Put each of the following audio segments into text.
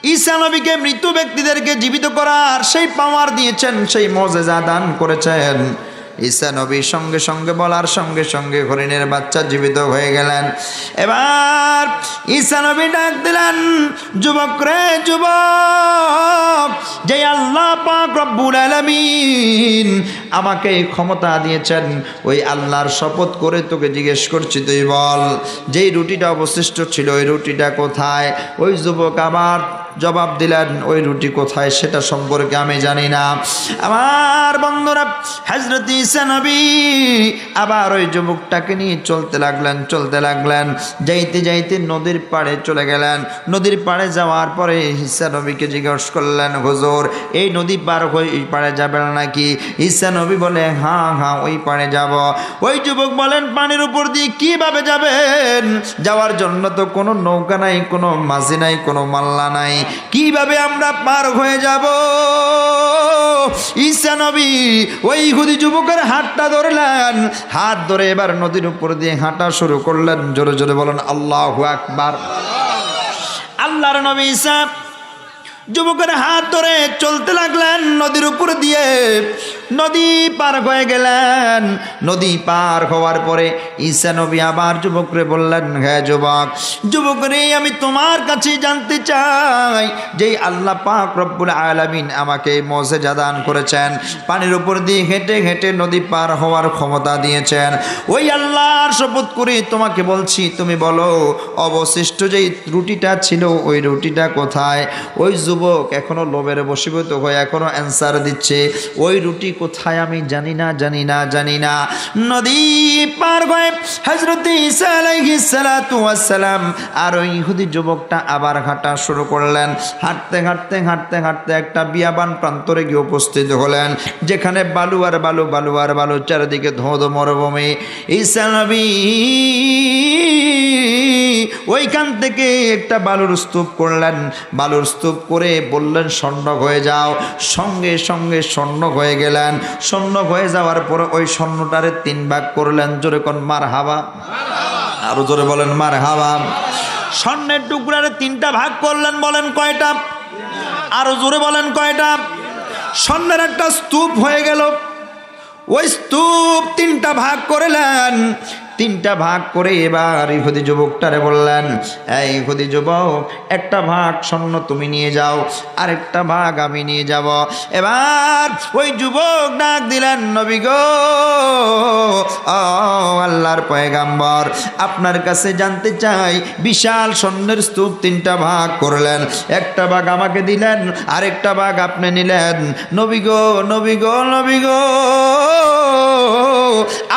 ঈসা নবীকে মৃত ব্যক্তিদেরকে জীবিত করার সেই পাওয়ার দিয়েছেন, সেই মুজিজা দান করেছেন। ঈসা নবী সঙ্গে সঙ্গে বলার সঙ্গে সঙ্গে হরিণের বাচ্চা জীবিত হয়ে গেলেন। এবার ঈসা নবী ডাক দিলেন, যুবক রে যুবক, যে আল্লাহ পাক রব্বুল আলামিন আমাকে এই ক্ষমতা দিয়েছেন, ওই আল্লাহর শপথ করে তোকে জিজ্ঞেস করছি, তুই বল যেই রুটিটা অবশিষ্ট ছিল ওই রুটিটা কোথায়? ওই যুবক আবার জবাব দিলেন, ওই রুটি কোথায় সেটা সম্পর্কে আমি জানি না। আমার বন্ধুরা, হযরত ঈসা নবী আবার ওই যুবকটাকে নিয়ে চলতে লাগলেন। যাইতে যাইতে নদীর পাড়ে চলে গেলেন। নদীর পাড়ে যাওয়ার পরে ঈসা নবীকে জিজ্ঞেস করলেন, হুজুর এই নদী পার হয়ে ওই পাড়ে যাবেন নাকি? ঈসা নবী বলে, হ্যাঁ ওই পাড়ে যাব। ওই যুবক বলেন, পানির উপর দিয়ে কিভাবে যাবেন? যাওয়ার জন্য তো কোনো নৌকা নাই, কোনো মাঝি নাই, কোনো মাল্লা নাই, কিভাবে আমরা পার হয়ে যাব? ঈসা নবী ওই ইহুদি যুবকের হাতটা ধরলেন, হাত ধরে এবার নদীর উপর দিয়ে হাঁটা শুরু করলেন। জোরে জোরে বলেন আল্লাহু আকবার। আল্লাহর নবী ঈসা যুবকের হাত ধরে চলতে লাগলেন নদীর উপর দিয়ে। নদী পার হয়ে গেলেন। নদী পার হওয়ার পরে ঈসা নবী আবার যুবকরে বললেন, হ্যাঁ যুবক রে, আমি তোমার কাছে জানতে চাই যে আল্লাহ পাক রব্বুল আলামিন আমাকে মুজিজা দান করেছেন, পানির উপর দিয়ে হেঁটে হেঁটে নদী পার হওয়ার ক্ষমতা দিয়েছেন, ওই আল্লাহর শপথ করে তোমাকে বলছি, তুমি বলো অবশিষ্ট যেই রুটিটা ছিল ওই রুটিটা কোথায়? ওই যুবক এখনো লোভের বশীভূত হয়ে এখনো অ্যান্সার দিচ্ছে, ওই রুটি কোথায় আমি জানি না। নদী পার হয়ে হযরত ঈসা আলাইহিস সালাতু ওয়াস সালাম আর ওই ইহুদি যুবকটা আবার হাঁটা শুরু করলেন। হাঁটতে একটা বিয়াবান প্রান্তরে গিয়ে উপস্থিত হলেন, যেখানে বালু আর বালু, চারিদিকে ধোঁধ মরুভূমি। ঈসা নবী ওইখান থেকে একটা বালুর স্তূপ করলেন। বালুর স্তূপ করে বললেন, স্বর্ণ হয়ে যাও। সঙ্গে সঙ্গে স্বর্ণ হয়ে গেলেন। স্বর্ণ হয়ে যাওয়ার পরে ওই স্বর্ণটারে 3 ভাগ করলেন। জোরে কোন মারহাবা, আরো জোরে বলেন মারহাবা। স্বর্ণের টুকরারে 3টা ভাগ করলেন, বলেন কয়টা? আরো জোরে বলেন কয়টা? স্বর্ণের একটা স্তূপ হয়ে গেল। ওই স্তূপ 3টা ভাগ করলেন। 3টা ভাগ করে এবার ইহুদি যুবকটারে বললেন, এই ইহুদি যুবক, একটা ভাগ স্বর্ণ তুমি নিয়ে যাও, আরেকটা ভাগ আমি নিয়ে যাব। এবার ওই যুবক ডাক দিলেন, নবী গো, আল্লাহর পয়গাম্বর, আপনার কাছে জানতে চাই, বিশাল স্বর্ণের স্তূপ 3টা ভাগ করলেন, একটা ভাগ আমাকে দিলেন, আরেকটা ভাগ আপনি নিলেন। নবী গো,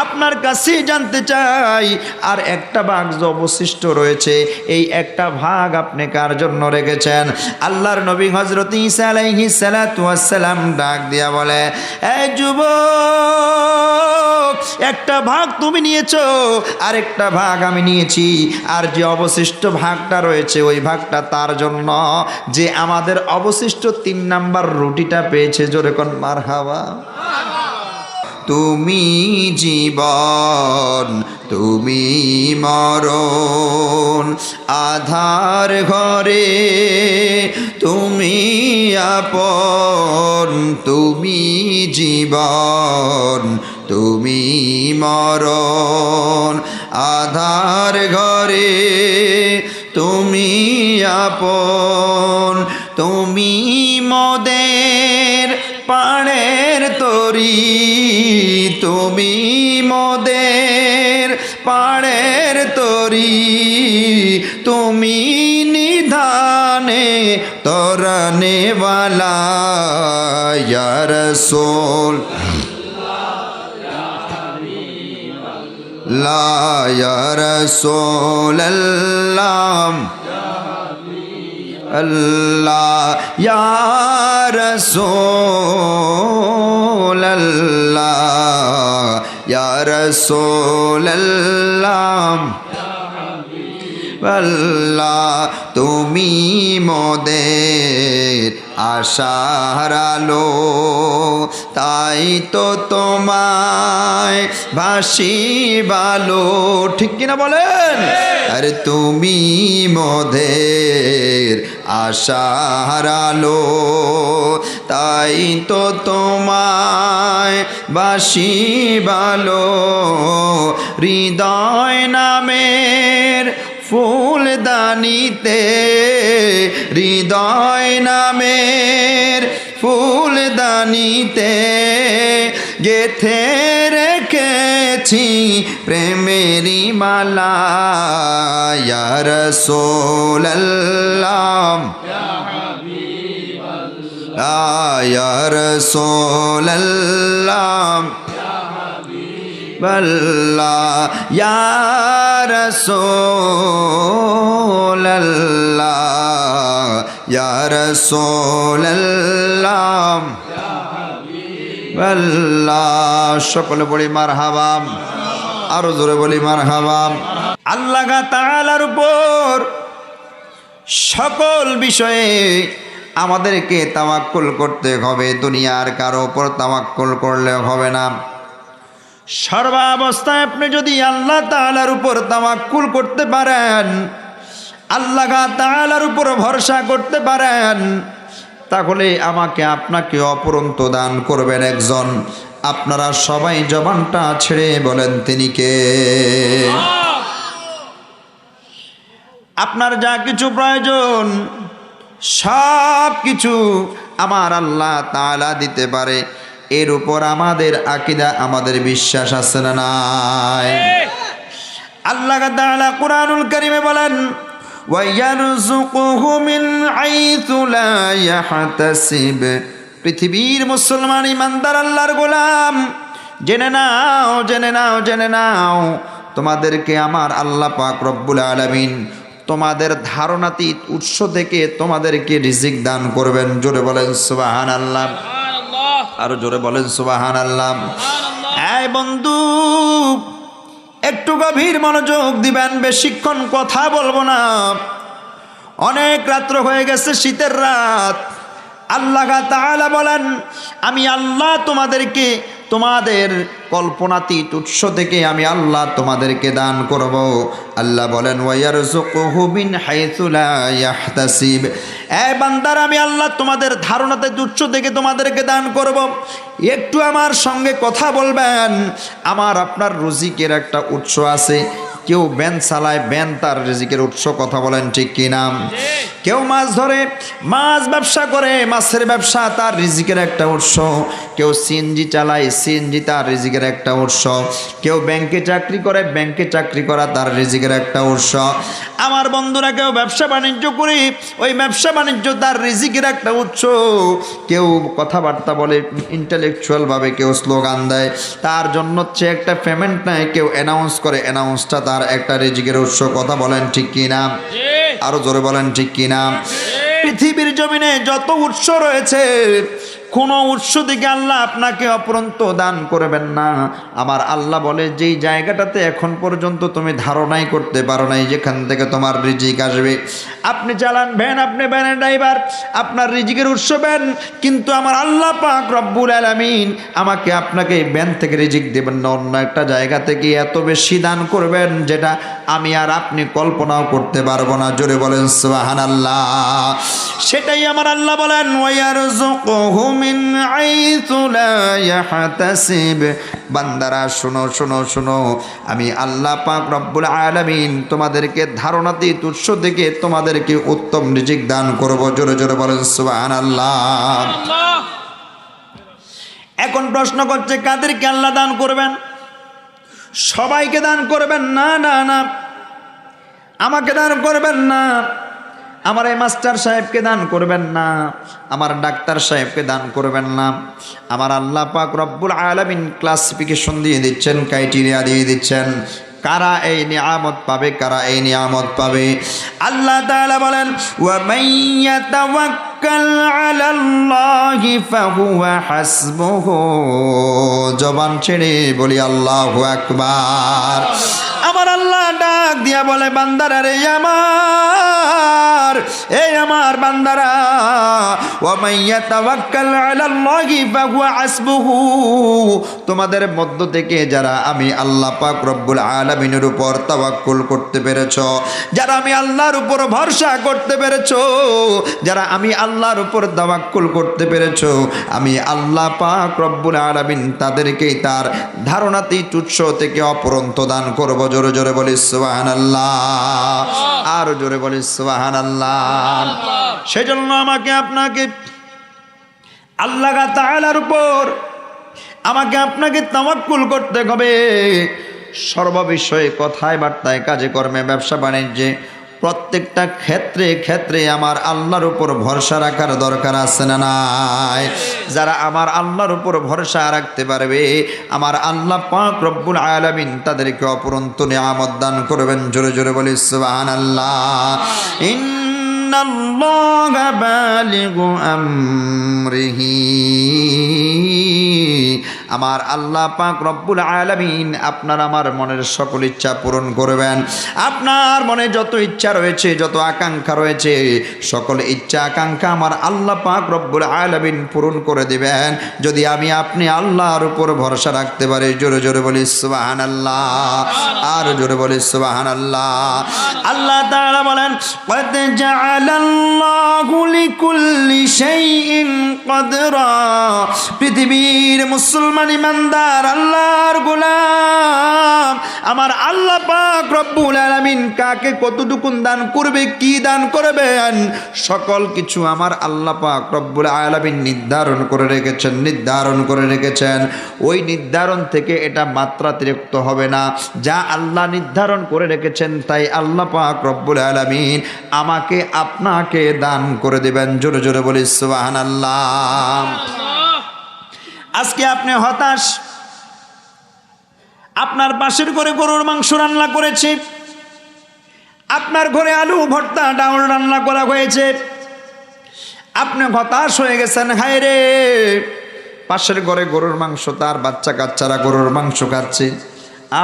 আপনার কাছে জানতে চাই, আর একটা ভাগ যে অবশিষ্ট রয়েছে, এই একটা ভাগ আপনি কার জন্য রেখেছেন? আল্লাহর নবী হযরত ঈসা আলাইহিস সালাতু ওয়াস সালাম ডাক দিয়া বলে, এই যুবক, একটা ভাগ তুমি নিয়েছো, আরেকটা ভাগ আমি নিয়েছি, আর যে অবশিষ্ট ভাগটা রয়েছে ওই ভাগটা তার জন্য যে আমাদের অবশিষ্ট 3 নাম্বার রুটিটা পেয়েছে। জোরে কোন মারহাবা। তুমি জীবন, তুমি মরণ, আধার ঘরে তুমি আপন, তুমি জীবন, তুমি মরণ, আধার ঘরে তুমি আপন, তুমি মোদের পাড়ের তরি, তুমি মোদের পাড়ের তরি, তুমি নিধানে তরানে ওয়ালা ইয়া রাসূল লা ইয়া রাসূল আল্লাহ আল্লাহ ইয়া রাসূল আল্লাহ ইয়া রাসূল আল্লাহ আল্লাহ তুমি মোদের আশার আলো, তাই তো তোমায় ভাসি ভালো। ঠিক কিনা বলেন? আরে তুমি মোদের আশার আলো, তাই তো তোমায় ভাসি ভালো। হৃদয় নামের ফুলদানিতে, হৃদয় নামের ফুলদানিতে গেথে রেখেছি প্রেমেরি মালা। ইয়া রাসূলুল্লাহ ইয়া রাসূলুল্লাহ আল্লাহ ইয়া রাসূলুল্লাহ ইয়া রাসূলুল্লাহ আল্লাহ। সকলে বলি মারহাবা, আরো জোরে বলি মারহাবা। আল্লাহ তাআলার উপর সকল বিষয়ে আমাদেরকে তাওয়াক্কুল করতে হবে, দুনিয়ার কারো উপর তাওয়াক্কুল করলে হবে না। সর্বাবস্থায় আপনি যদি আল্লাহ তাআলার উপর তাওয়াক্কুল করতে পারেন, আল্লাহ তাআলার উপর ভরসা করতে পারেন, তাহলে আমাকে আপনাকে অপরন্ত দান করবেন একজন। আপনারা সবাই জবানটা ছেড়ে বলেন তিনি কে? আপনার যা কিছু প্রয়োজন সব কিছু আমার আল্লাহ তাআলা দিতে পারে, এর উপর আমাদের আকীদা, আমাদের বিশ্বাস আছে না নাই? আল্লাহ তাআলা কুরআনুল কারীমে বলেন, ওয়া ইয়ারযুকুহু মিন হাইসু লা ইয়াহতাসিব। পৃথিবীর মুসলমান ইমানদার আল্লাহর গোলাম, জেনে নাও, জেনে নাও, জেনে নাও, তোমাদেরকে আমার আল্লাহ পাক রব্বুল আলামিন তোমাদের ধারণাতীত উৎস থেকে তোমাদেরকে রিজিক দান করবেন। জোরে বলেন সুবহানাল্লাহ, আরো জোরে বলেন সুবহানাল্লাহ। এই বন্ধু, একটু গভীর মনোযোগ দিবেন, বেশিক্ষণ কথা বলবো না, অনেক রাত্র হয়ে গেছে, শীতের রাত। আল্লাহ তাআলা বলেন, আমি আল্লাহ তোমাদেরকে তোমাদের কল্পনাতীত উৎস থেকে আমি আল্লাহ তোমাদেরকে দান করব। আল্লাহ বলেন, ওয়া ইয়ারযুকুহু মিন হাইসু লা ইয়াহতাসিব। এই বান্দার, আমি আল্লাহ তোমাদের ধারণাতীত উৎস থেকে তোমাদেরকে দান করব। একটু আমার সঙ্গে কথা বলবেন। আমার আপনার রিজিকের একটা উৎস আছে। কেউ ব্যান চালায়, ব্যান তার রিজিকের উৎস, কথা বলেন ঠিক কি না? কেউ মাছ ধরে, মাছ ব্যবসা করে, মাছের ব্যবসা তার রিজিকের একটা উৎস। কেউ সিএনজি চালায়, সিএনজি তার রিজিকের একটা উৎস। কেউ ব্যাংকে চাকরি করে, ব্যাংকে চাকরি করা তার রিজিকের একটা উৎস। আমার বন্ধুরা, কেউ ব্যবসা বাণিজ্য করে, ওই ব্যবসা বাণিজ্য তার রিজিকের একটা উৎস। কেউ কথাবার্তা বলে ইন্টেলেকচুয়াল ভাবে, কেউ স্লোগান দেয়, তার জন্য হচ্ছে একটা পেমেন্ট নেয়। কেউ অ্যানাউন্স করে, অ্যানাউন্সটা তার একটা রিজিকের উৎস, কথা বলেন ঠিক কি না? আরো জোরে বলেন ঠিক কি না? পৃথিবীর জমিনে যত উৎস রয়েছে, কোন উৎস থেকে আল্লাহ আপনাকে অপরন্ত দান করবেন না। আমার আল্লাহ বলে, যেই জায়গাটাতে এখন পর্যন্ত তুমি ধারণাই করতে পারো নাই যেখান থেকে তোমার রিজিক আসবে। আপনি চালান ভ্যান, আপনি ভ্যানের ড্রাইভার, আপনার রিজিকের উৎস ভ্যান, কিন্তু আমার আল্লাহ পাক রব্বুল আলামিন আমাকে আপনাকে ভ্যান থেকে রিজিক দেবেন না, অন্য একটা জায়গা থেকে এত বেশি দান করবেন যেটা আমি আর আপনি কল্পনাও করতে পারবো না। জোরে বলেন সুবহানাল্লাহ। সেটাই আমার আল্লাহ বলেন, ওয়া ইয়ারযুকুহু মিন হাইসু লা ইয়াহতাসিব। বান্দারা শোনো, শোনো, শোনো, আমি আল্লাহ পাক রব্বুল আলামিন তোমাদেরকে ধারণাতীত উৎস থেকে তোমাদেরকে উত্তম রিজিক দান করব। জোরে জোরে বলেন সুবহানাল্লাহ। এখন প্রশ্ন করছে, কাদেরকে আল্লাহ দান করবেন? সবাইকে দান করবেন না, না, না, আমাকে দান করবেন না, আমার এই মাস্টার সাহেবকে দান করবেন না, আমার ডাক্তার সাহেবকে দান করবেন না। আমার আল্লাহ পাক রব্বুল আলামিন ক্লাসিফিকেশন দিয়ে দিচ্ছেন, ক্রাইটেরিয়া দিয়ে দিচ্ছেন, কারা এই নিয়ামত পাবে, কারা এই নিয়ামত পাবে। আল্লাহ তাআলা বলেন, ওয়া মান ইয়াতাওয়াক্কাল ইয়াতাওয়াক্কাল আলাল্লাহি ফাহুয়া হাসবুহু। জবান ছেড়ে বলি আল্লাহু আকবার। আমার আল্লাহ ডাক দিয়া বলে, বান্দারা রে আমার, এই আমার বান্দারা, ওয়া মাইয়া তাওয়াক্কাল আলাল্লাহি ফাহুয়া হাসবুহু। তোমাদের মধ্য থেকে যারা আমি আল্লাহ পাক রব্বুল আলামিনের উপর তাওয়াক্কুল করতে পেরেছো, যারা আমি আল্লাহর উপর ভরসা করতে পেরেছো, যারা আমি আল্লাহর উপর তাওয়াক্কুল করতে পেরেছো, আমি আল্লাহ পাক রব্বুল আলামিন তাদেরকেই তার ধারণাতেই তুচ্ছ থেকে অপরন্ত দান করব। জোরে জোরে বলি সুবহানাল্লাহ, আর জোরে বলি সুবহানাল্লাহ। সেজন্য আমাকে আপনাকে আল্লাহ তাআলার উপর আমাকে আপনাকে তাওয়াক্কুল করতে হবে। সর্ববিষয়ে কথায় বার্তায় কাজে কর্মে ব্যবসা বাণিজ্যে প্রত্যেকটা ক্ষেত্রে ক্ষেত্রে আমার আল্লাহর উপর ভরসা রাখার দরকার আছে না নাই? যারা আমার আল্লাহর উপর ভরসা রাখতে পারবে, আমার আল্লাহ পাক রব্বুল আলামিন তাদেরকে অপরন্ত নিয়ামত দান করবেন। জোরে জোরে বলি সুবহানাল্লাহ। ইন্নাল্লাহা বালিগু আমরিহি। আমার আল্লাহ পাক রব্বুল আলামিন আপনার আমার মনের সকল ইচ্ছা পূরণ করবেন। আপনার মনে যত ইচ্ছা রয়েছে, যত আকাঙ্ক্ষা রয়েছে, সকল ইচ্ছা আকাঙ্ক্ষা আমার আল্লাহ পাক রব্বুল আলামিন পূরণ করে দিবেন, যদি আমি আপনি আল্লাহর উপর ভরসা রাখতে পারি। জোরে জোরে বলি সুবহানাল্লাহ, আর জোরে বলি সুবহানাল্লাহ। আল্লাহ তাআলা বলেন, ক্বাদ জাআলাল্লাহু লিকুল্লি শাইইন কদরা। পৃথিবীর মুসলমান ইমানদার আল্লাহর গোলাম, আমার আল্লাহ পাক রব্বুল আলামিন কাকে কতটুকু দান করবে, কি দান করবেন, সকল কিছু আমার আল্লাহ পাক রব্বুল আলামিন নির্ধারণ করে রেখেছেন। ওই নির্ধারণ থেকে এটা মাত্রাতিরিক্ত হবে না। যা আল্লাহ নির্ধারণ করে রেখেছেন তাই আল্লাহ পাক রব্বুল আলামিন আমাকে আপনাকে দান করে দিবেন। জোরে জোরে বলি সুবহানাল্লাহ। আজকে আপনি হতাশ, আপনার পাশের ঘরে গরুর মাংস রান্না করেছে, আপনার ঘরে আলু ভর্তা ডাউল রান্না করা হয়েছে, আপনি হতাশ হয়ে গেছেন। হায় রে, পাশের ঘরে গরুর মাংস, তার বাচ্চা কাচ্চারা গরুর মাংস খাচ্ছে,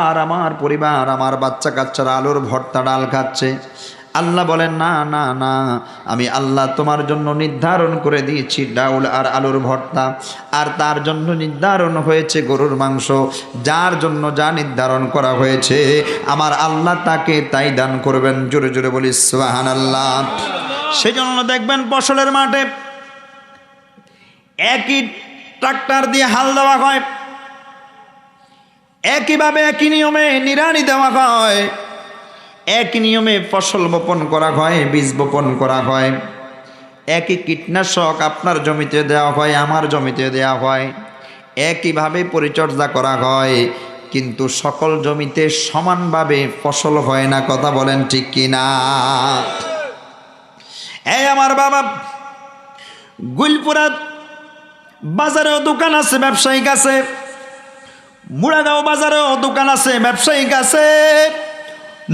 আর আমার পরিবার, আমার বাচ্চা কাচ্চারা আলুর ভর্তা ডাল খাচ্ছে। আল্লাহ বলেন, না না না, আমি আল্লাহ তোমার জন্য নির্ধারণ করে দিয়েছি ডাউল আর আলুর ভর্তা, আর তার জন্য নির্ধারণ হয়েছে গরুর মাংস। যার জন্য যা নির্ধারণ করা হয়েছে আমার আল্লাহ তাকে তাই দান করবেন। জোরে জোরে বলি সুবহানাল্লাহ। সেজন্য দেখবেন ফসলের মাঠে একই ট্রাক্টর দিয়ে হাল দেওয়া হয়, একইভাবে একই নিয়মে নিড়ানি দেওয়া হয়, একই নিয়মে ফসল বপন করা হয়, বীজ বপন করা হয়, একই কীটনাশক আপনার জমিতে দেওয়া হয়, আমার জমিতে দেওয়া হয়, একইভাবে পরিচর্যা করা হয়, কিন্তু সকল জমিতে সমানভাবে ফসল হয় না। কথা বলেন ঠিক কিনা? এই আমার বাবা, গুলপুরা বাজারেও দোকান আছে, ব্যবসায়িক আছে, মুড়াগাঁও বাজারেও দোকান আছে, ব্যবসায়িক আছে,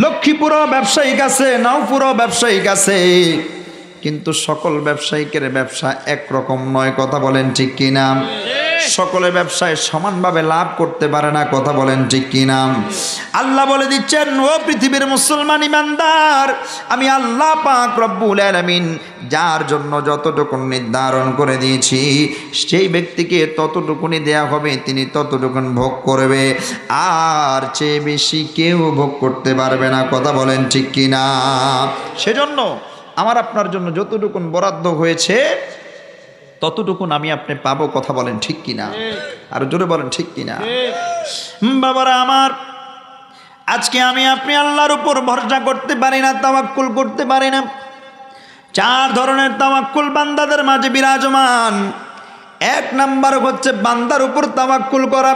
লক্ষ্মীপুরও ব্যবসায়িক আছে, নাওপুরও ব্যবসায়িক আছে, কিন্তু সকল ব্যবসায়িকের ব্যবসা একরকম নয়। কথা বলেন ঠিক কিনা? সকলে ব্যবসায় সমানভাবে লাভ করতে পারে না। কথা বলেন ঠিক কিনা? আল্লাহ বলে দিচ্ছেন, ও পৃথিবীর মুসলমান ইমানদার, আমি আল্লাহ পাক রব্বুল আলামিন যার জন্য যতটুকু নির্ধারণ করে দিয়েছি সেই ব্যক্তিকে ততটুকুনি দেয়া হবে, তিনি ততটুকুন ভোগ করবে, আর চেয়ে বেশি কেউ ভোগ করতে পারবে না। কথা বলেন ঠিক কিনা? সেজন্য আমার আপনার জন্য যতটুকুন বরাদ্দ হয়েছে ততটুকুন আমি আপনি পাবো। কথা বলেন ঠিক কিনা? আর জোরে বলেন ঠিক কিনা? বাবারা আমার, আজকে আমি আপনি আল্লাহর উপর ভরসা করতে পারি না, তাওয়াক্কুল করতে পারি না। চার ধরনের তাওয়াক্কুল বান্দাদের মাঝে বিরাজমান। এক নাম্বার হচ্ছে বান্দার উপর তাওয়াক্কুল করা,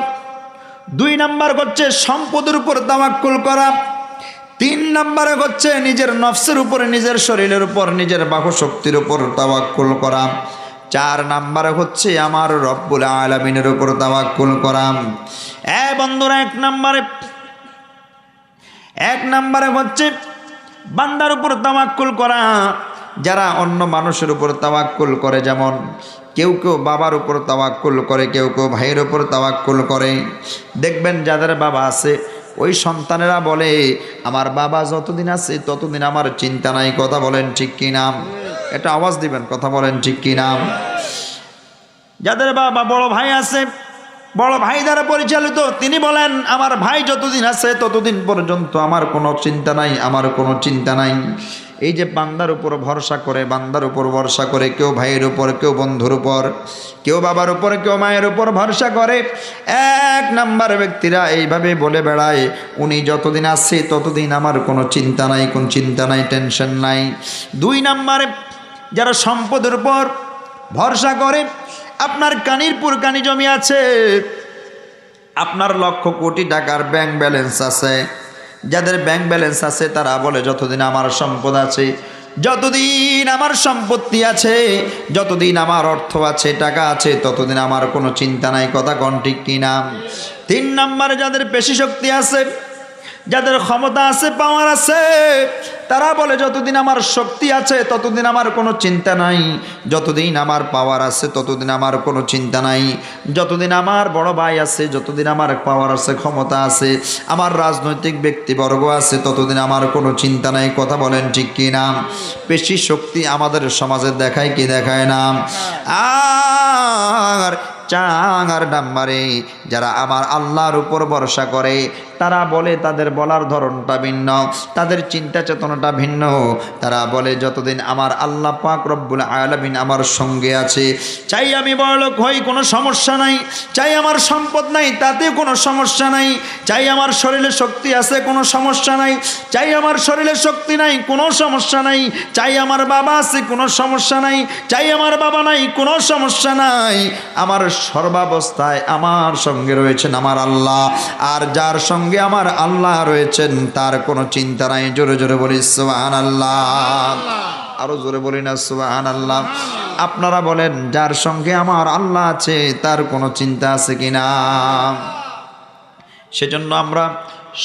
দুই নাম্বার হচ্ছে সম্পদের উপর তাওয়াক্কুল করা, তিন নাম্বারে হচ্ছে নিজের নফসের উপরে, নিজের শরীরের উপর, নিজের বাহুশক্তির উপর তাওয়াক্কুল করা, চার নাম্বারে হচ্ছে আমার রব্বুল আলামিনের উপর তাওয়াক্কুল করা। বন্ধুরা, এক নাম্বারে হচ্ছে বান্দার উপর তাওয়াক্কুল করা, যারা অন্য মানুষের উপর তাওয়াক্কুল করে, যেমন কেউ কেউ বাবার উপর তাওয়াক্কুল করে, কেউ কেউ ভাইয়ের উপর তাওয়াক্কুল করে। দেখবেন যাদের বাবা আছে ওই সন্তানেরা বলে আমার বাবা যতদিন আছে ততদিন আমার চিন্তা নাই। কথা বলেন ঠিক কি না? এটা আওয়াজ দিবেন, কথা বলেন ঠিক কি না? যাদের বাবা বড় ভাই আছে, বড় ভাই দ্বারা পরিচালিত, তিনি বলেন আমার ভাই যতদিন আছে ততদিন পর্যন্ত আমার কোনো চিন্তা নাই, আমার কোনো চিন্তা নাই। এই যে বান্দার উপর ভরসা করে, বান্দার উপর ভরসা করে, কেউ ভাইয়ের উপর, কেউ বন্ধুর উপর, কেউ বাবার উপর, কেউ মায়ের উপর ভরসা করে, এক নাম্বার ব্যক্তিরা এইভাবে বলে বেড়ায় উনি যতদিন আছে ততদিন আমার কোনো চিন্তা নাই, কোন চিন্তা নাই, টেনশন নাই। দুই নাম্বারে যারা সম্পদের উপর ভরসা করে, আপনার কানিরপুর কানি জমি আছে, আপনার লক্ষ কোটি টাকার ব্যাংক ব্যালেন্স আছে, যাদের ব্যাংক ব্যালেন্স আছে তারা বলে যতদিন আমার সম্পদ আছে, যতদিন আমার সম্পত্তি আছে, যতদিন আমার অর্থ আছে, টাকা আছে, ততদিন আমার কোনো চিন্তা নাই। কথা কোন ঠিক কিনা? তিন নম্বরে যাদের পেশি শক্তি আছে, যাদের ক্ষমতা আছে, পাওয়ার আছে, তারা বলে যতদিন আমার শক্তি আছে ততদিন আমার কোনো চিন্তা নাই, যতদিন আমার পাওয়ার আছে ততদিন আমার কোনো চিন্তা নাই, যতদিন আমার বড় ভাই আছে, যতদিন আমার পাওয়ার আছে, ক্ষমতা আছে, আমার রাজনৈতিক ব্যক্তিবর্গ আছে, ততদিন আমার কোনো চিন্তা নাই। কথা বলেন ঠিক কি না? পেশি শক্তি আমাদের সমাজে দেখায় কি দেখায় না? আর চার নাম্বারে যারা আমার আল্লাহর উপর ভরসা করে, তারা বলে তাদের বলার ধরনটা ভিন্ন, তাদের চিন্তা চেতনাটা ভিন্ন। তারা বলে যতদিন আমার আল্লাহ পাক রব্বুল আলামিন আমার সঙ্গে আছে, চাই আমি বড়লোক হই কোনো সমস্যা নাই, চাই আমার সম্পদ নাই তাতে কোনো সমস্যা নাই, চাই আমার শরীরে শক্তি আছে কোনো সমস্যা নাই, চাই আমার শরীরে শক্তি নাই কোনো সমস্যা নাই, চাই আমার বাবা আছে কোনো সমস্যা নাই, চাই আমার বাবা নাই কোনো সমস্যা নাই, আমার সর্বাবস্থায় আমার সঙ্গে রয়েছেন আমার আল্লাহ, আর যার সঙ্গে আমার আল্লাহ রয়েছেন তার কোনো চিন্তা নাই। জোরে জোরে বলি সুবহানাল্লাহ, আরো জোরে বলি না সুবহানাল্লাহ। আপনারা বলেন যার সঙ্গে আমার আল্লাহ আছে তার কোনো চিন্তা আছে কিনা? সেজন্য আমরা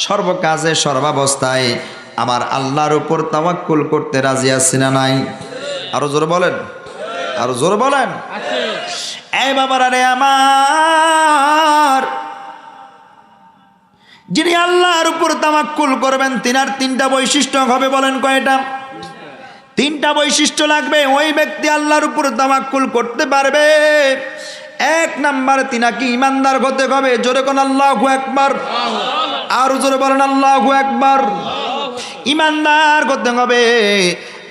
সর্বকাজে সর্বাবস্থায় আমার আল্লাহর উপর তাওয়াক্কুল করতে রাজি আছি না নাই? আরো জোরে বলেন, আরো জোরে বলেন। এই বাবারা রে আমার, যিনি আল্লাহর উপর তাওয়াক্কুল করবেন তিনার তিনটা বৈশিষ্ট্য হবে। বলেন কয়টা? তিনটা বৈশিষ্ট্য লাগবে, ওই ব্যক্তি আল্লাহর উপর তাওয়াক্কুল করতে পারবে। এক নাম্বার, তিনাকে ইমানদার হতে হবে। জোরে কোন আল্লাহু আকবার, আর জোরে বলেন আল্লাহু আকবার। ইমানদার হতে হবে,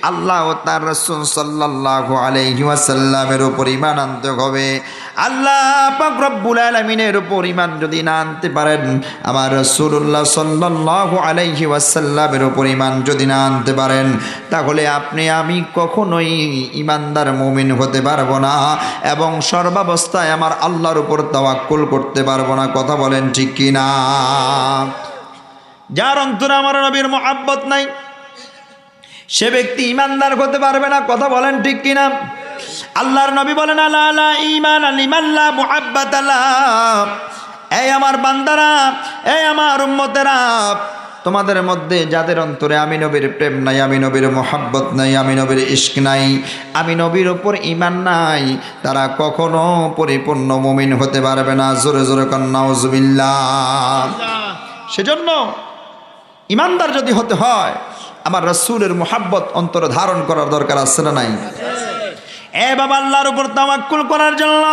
আল্লাহ ও তার রাসূল সাল্লাল্লাহু আলাইহি ওয়াসাল্লামের উপর ঈমান আনতে হবে। আল্লাহ পাক রব্বুল আলামিনের উপর ঈমান যদি না আনতে পারেন, আমার রাসূলুল্লাহ সাল্লাল্লাহু আলাইহি ওয়াসাল্লামের উপর ঈমান যদি না আনতে পারেন, তাহলে আপনি আমি কখনোই ঈমানদার মুমিন হতে পারবো না, এবং সর্বাবস্থায় আমার আল্লাহর উপর তাওয়াক্কুল করতে পারবো না। কথা বলেন ঠিক কি না? যার অন্তরে আমার নবীর মহব্বত নাই, সে ব্যক্তি ইমানদার হতে পারবে না। কথা বলেন ঠিক কিনা? আল্লাহর নবী বলেন আলা ঈমান লিমান লা মুহাব্বাতা লা। এই আমার বান্দারা, এই আমার উম্মতেরা, তোমাদের মধ্যে যাদের অন্তরে আমি নবীর প্রেম নাই, আমি নবীর মহব্বত নাই, আমি নবীর ইশক নাই, আমি নবীর উপর ঈমান নাই, তারা কখনো পরিপূর্ণ মুমিন হতে পারবে না। জোরে জোরে কান নাউজুবিল্লাহ। সেজন্য ঈমানদার যদি হতে হয়, আমার রাসূলের মুহাব্বত অন্তরে ধারণ করার দরকার আছে না নাই? এ বাবা, আল্লাহর উপর তাওয়াক্কুল করার জন্য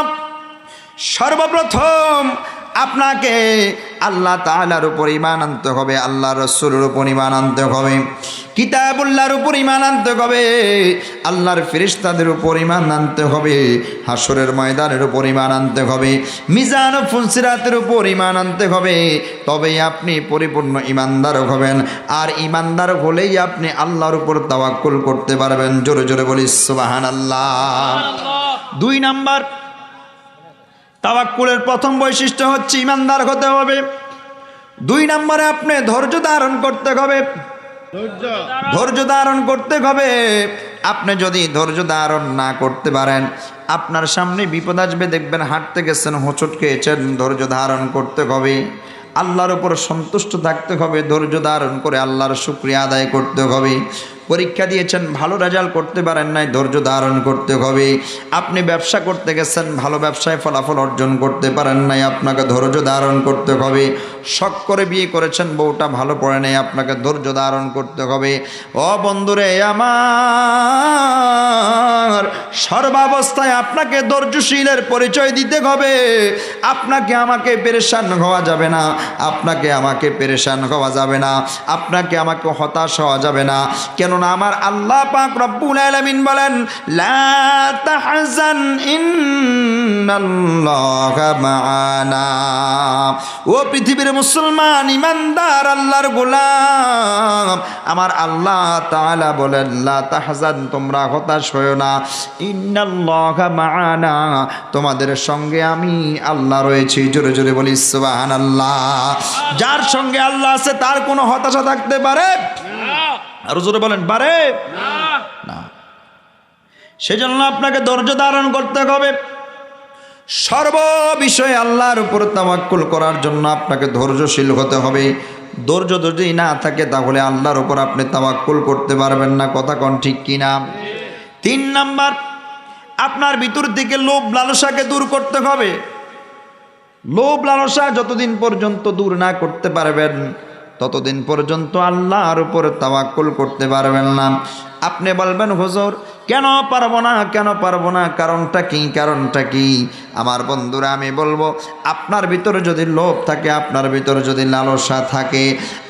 সর্বপ্রথম আপনাকে আল্লাহ তাআলার উপর ঈমান আনতে হবে, আল্লাহর রাসূলের উপর ঈমান আনতে হবে, কিতাবুল্লাহর উপর ঈমান আনতে হবে, আল্লাহর ফেরেশতাদের উপর ঈমান আনতে হবে, হাসরের ময়দানের উপর ঈমান আনতে হবে, মিজান ও ফুলসিরাতের উপর ঈমান আনতে হবে। তবেই আপনি পরিপূর্ণ ঈমানদার হবেন, আর ঈমানদার হলেই আপনি আল্লাহর উপর তাওয়াক্কুল করতে পারবেন। জোরে জোরে বলি সুবহানাল্লাহ। দুই নাম্বার, তাওয়াক্কুলের প্রথম বৈশিষ্ট্য হচ্ছে ঈমানদার হতে হবে। দুই নম্বরে আপনি ধৈর্য ধারণ করতে হবে, ধৈর্য ধারণ করতে হবে। আপনি যদি ধৈর্য ধারণ না করতে পারেন, আপনার সামনে বিপদ আসবে, দেখবেন হাঁটতে গেছেন, হোঁচট খেয়েছেন, ধৈর্য ধারণ করতে হবে, আল্লাহর উপর সন্তুষ্ট থাকতে হবে, ধৈর্য ধারণ করে আল্লাহর শুকরিয়া আদায় করতে হবে। পরীক্ষা দিয়েছেন, ভালো রেজাল্ট করতে পারেন নাই, ধৈর্য ধারণ করতে হবে। আপনি ব্যবসা করতে গেছেন, ভালো ব্যবসায় ফলাফল অর্জন করতে পারেন নাই, আপনাকে ধৈর্য ধারণ করতে হবে। শখ করে বিয়ে করেছেন, বউটা ভালো পড়ে নাই, আপনাকে ধৈর্য ধারণ করতে হবে। ও বন্ধুরে আমার, সর্বাবস্থায় আপনাকে ধৈর্যশীলের পরিচয় দিতে হবে। আপনাকে আমাকে পেরেশান হওয়া যাবে না, আপনাকে আমাকে পেরেশান হওয়া যাবে না, আপনাকে আমাকে হতাশ হওয়া যাবে না। কেননা আমার আল্লাহ পাক রব্বুল আলামিন বলেন, লা তাহজান ইন্নাল্লাহা মা'ানা। ও পৃথিবীর মুসলমান, ইমানদার, আল্লাহর গোলাম, আমার আল্লাহ তাআলা বলেন, লা তাহজান, তোমরা হতাশ হয়ো না, ইন্নাল্লাহা মা'ানা, তোমাদের সঙ্গে আমি আল্লাহ রয়েছি। জোরে জোরে বলি সুবহানাল্লাহ। যার সঙ্গে আল্লাহ আছে তার কোনো হতাশা থাকতে পারে? আরো জোরে বলেন, পারে না। সেজন্য আপনাকে ধৈর্য ধারণ করতে হবে। সর্ব বিষয়ে আল্লাহর উপর তাওয়াক্কুল করার জন্য আপনাকে ধৈর্যশীল হতে হবে। ধৈর্য যদি না থাকে তাহলে আল্লাহর উপর আপনি তাওয়াক্কুল করতে পারবেন না। কথা কোন ঠিক কিনা? 3 নাম্বার, আপনার ভিতর থেকে লোভ লালসাকে দূর করতে হবে। লোভ লালসা যতদিন পর্যন্ত দূর না করতে পারবেন ততদিন পর্যন্ত আল্লাহর উপর তাওয়াক্কুল করতে পারবেন না। আপনি বলবেন, হুজুর কেন পারবো না, কেন পারবো না, কারণটা কি, কারণটা কি? আমার বন্ধুরা, আমি বলবো, আপনার ভিতরে যদি লোভ থাকে, আপনার ভিতরে যদি লালসা থাকে,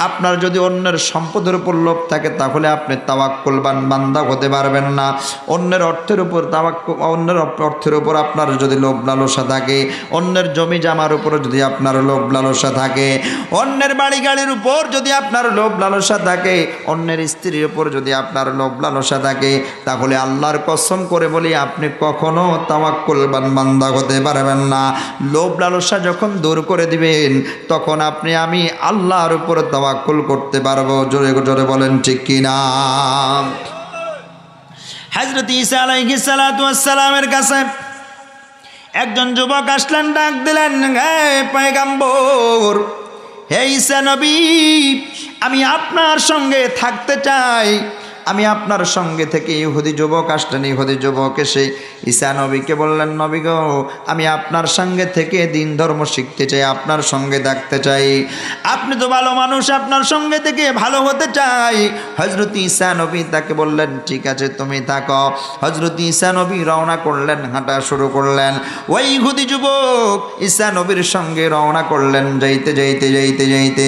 আপনার যদি অন্যের সম্পদের উপর লোভ থাকে, তাহলে আপনি তাওয়াক্কুলবান বান্দা হতে পারবেন না। অন্যের অর্থের উপর অন্যের অর্থের উপর আপনার যদি লোভ লালসা থাকে, অন্যের জমি জামার উপর যদি আপনার লোভ লালসা থাকে, অন্যের বাড়ি গাড়ির উপর যদি আপনার লোভ লালসা থাকে, অন্যের স্ত্রীর উপর যদি আপনার লোভ লালসা থাকে, তাহলে আল্লাহর কসম করে বলি আপনি কখনো তাওয়াক্কুলবান বান্দা হতে পারবেন না। লোভ লালসা যখন দূর করে দিবেন তখন আমি আল্লাহর উপর তাওয়াক্কুল করতে পারবো। জোরে জোরে বলেন ঠিক কিনা? হযরত ঈসা আলাইহিস সালাতু ওয়াস সালামের কাছে একজন যুবক আসলেন, ডাক দিলেন, হে পয়গম্বর, হে ঈসা নবী, আমি আপনার সঙ্গে থাকতে চাই। আমি আপনার সঙ্গে থেকে। ইহুদি যুবক আসলেন, ইহুদি যুবক এসে ঈসা নবীকে বললেন, নবী গো, আমি আপনার সঙ্গে থেকে দিন ধর্ম শিখতে চাই, আপনার সঙ্গে থাকতে চাই। আপনি তো ভালো মানুষ, আপনার সঙ্গে থেকে ভালো হতে চাই। হযরত ঈসা নবী তাকে বললেন, ঠিক আছে তুমি থাকো। হযরত ঈসা নবী রওনা করলেন, হাঁটা শুরু করলেন। ওই ইহুদি যুবক ঈসা নবীর সঙ্গে রওনা করলেন। যাইতে যাইতে যাইতে যাইতে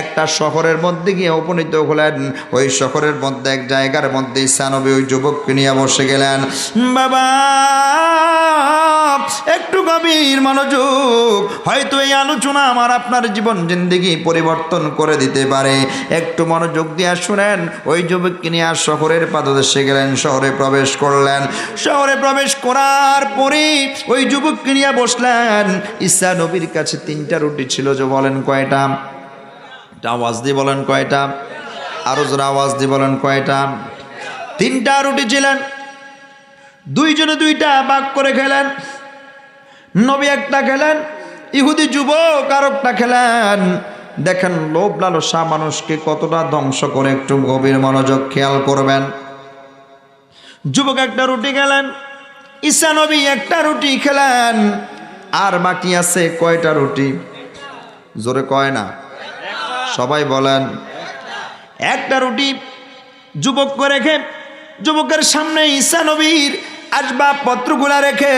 একটা শহরের মধ্যে গিয়ে উপনীত হলেন। ওই শহরের মধ্যে এক জায়গার মধ্যে ঈসা নবী ওই যুবককে নিয়ে বসে গেলেন। বাবা, একটু গভীর মনোযোগ, হয়তো এই আলোচনা আমার আপনার জীবন জিন্দেগি পরিবর্তন করে দিতে পারে। একটু মনোযোগ দিয়ে শুনেন। ওই যুবককে নিয়ে শহরের পাদদেশে গেলেন, শহরে প্রবেশ করলেন। শহরে প্রবেশ করার পরে ওই যুবককে নিয়ে বসলেন। ঈসা নবীর কাছে 3টা রুটি ছিল। যে বলেন কয়টা? আওয়াজ দিয়ে বলেন কয়টা? আরো জোরে আওয়াজ দিয়ে বলেন কয়টা? 3টা রুটি ছিলেন। দুইজনে 2টা ভাগ করে খেলেন। নবী একটা খেলেন, ইহুদি যুবক আরেকটা খেলেন। দেখেন লোভ লালসা মানুষকে কতটা ধ্বংস করে, একটু গভীর মনোযোগ খেয়াল করবেন। যুবক একটা রুটি খেলেন, ঈসা নবী একটা রুটি খেলেন। আর বাকি আছে কয়টা রুটি? জোরে কয় না, সবাই বলেন। একটা রুটি যুবক করে রেখে, যুবকের সামনে ঈসা নবীর আসবাবপত্রগুলা রেখে,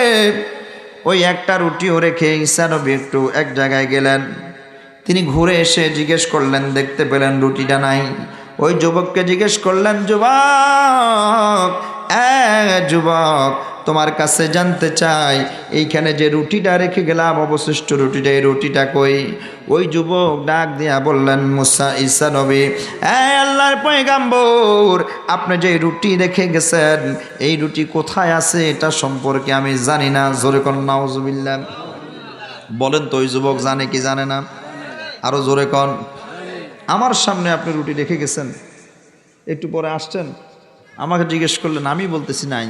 ওই একটা রুটিও রেখে ঈসা নবী একটু এক জায়গায় গেলেন। তিনি ঘুরে এসে জিজ্ঞেস করলেন, দেখতে পেলেন রুটিটা নাই। ওই যুবককে জিজ্ঞেস করলেন, যুবক, যুবক, তোমার কাছে জানতে চাই, এইখানে যে রুটিটা রেখে গেলাম, অবশিষ্ট রুটিটা, এই রুটিটা কই? ওই যুবক ডাক দিয়া বললেন, ঈসা নবী, আল্লাহর পয়গম্বর, আপনি যে রুটি রেখে গেছেন, এই রুটি কোথায় আছে এটা সম্পর্কে আমি জানি না। জোরে কন নাউজুবিল্লাহ। বলেন তো ওই যুবক জানে কি জানে না? আরো জোরে কন। আমার সামনে আপনি রুটি রেখে গেছেন, একটু পরে আসছেন, আমাকে জিজ্ঞেস করলেন, আমি বলতেছি নাই,